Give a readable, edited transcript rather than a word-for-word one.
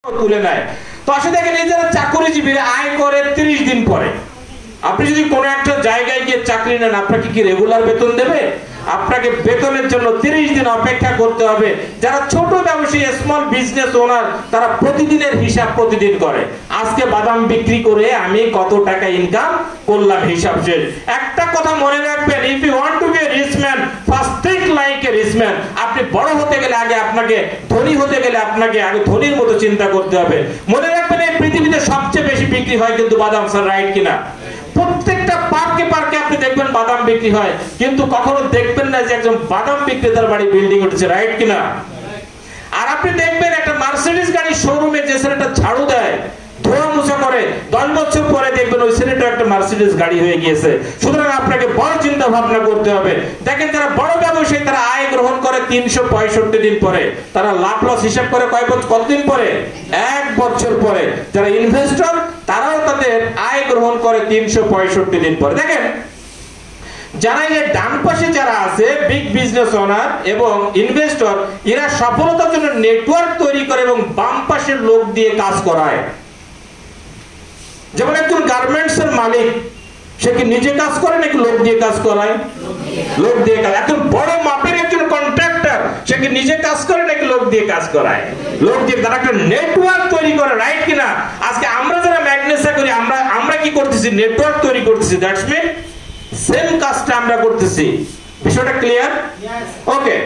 তুলে নেয়। তো আসলে দেখেন এই যারা চাকরিজীবীরা আয় করে 30 দিন পরে। আপনি যদি কোনো একটা জায়গায় গিয়ে চাকরি নেন, আপনাকে কি রেগুলার বেতন দেবে? আপনাকে বেতনের জন্য 30 দিন অপেক্ষা করতে হবে। যারা ছোট ব্যবসায়ী, স্মল বিজনেস ওনার, তারা প্রতিদিনের হিসাব প্রতিদিন করে। আজকে বাদাম বিক্রি করে আমি কত টাকা ইনকাম করলাম, হিসাব শেষ। একটা কথা মনে রাখবেন, if you want to be a rich man, first think like a rich man. আপনি বড় হতে গেলে আগে আপনাকে, ধনী হতে গেলে আপনাকে আগে ধনীর মতো চিন্তা করতে হবে। মনে রাখবেন এই পৃথিবীতে সবচেয়ে বেশি বিক্রি হয় কিন্তু বাদাম, স্যার রাইট কিনা? প্রত্যেকটা পার্কে পার্কে আপনি দেখবেন বাদাম বিক্রি হয়, কিন্তু কখনো দেখবেন না যে একজন বাদাম বিক্রেতার বাড়ি বিল্ডিং উঠেছে, রাইট কিনা? আর আপনি দেখবেন একটা মার্সিডিজ গাড়ির শোরুমে যে ছেলেটা ঝাড়ু দেয়, ধোয়া মোছা করে, 10 বছর পরে দেখবেন ওই ছেলেটা একটা মার্সিডিজ গাড়ি হয়ে গিয়েছে। সুতরাং আপনাকে বড় চিন্তা ভাবনা করতে হবে। দেখেন যারা বড় ব্যবসায়ী, তারা আয় গ্রহণ করে 365 দিন পরে, তারা লাভ লস হিসাব করে কতদিন পরে? 1 বছর পরে। যারা ইনভেস্টর, তারাও তাদের আয় গ্রহণ করে 365 দিন পরে। দেখেন যারা এই ডান পাশে যারা আছে, বিগ বিজনেস ওনার এবং ইনভেস্টর, এরা সফলতার জন্য নেটওয়ার্ক তৈরি করে এবং বাম পাশের লোক দিয়ে কাজ করায়। যেমন একজন গার্মেন্টস এর মালিক, সে কি নিজে কাজ করে নাকি লোক দিয়ে কাজ করায়? লোক দিয়ে কাজ। একজন বড় মাপের একজন কন্ট্রাক্টর, সে কি নিজে কাজ করে নাকি লোক দিয়ে কাজ করায়? লোক দিয়ে। তারা একটা নেটওয়ার্ক তৈরি করে, রাইট কিনা? আজকে আমরা যারা ম্যাগনেসা করি, আমরা কি করতেছি? নেটওয়ার্ক তৈরি করতেছি। দ্যাটস মিন সেম কাজটা আমরা করতেছি। বিষয়টা ক্লিয়ার? ওকে।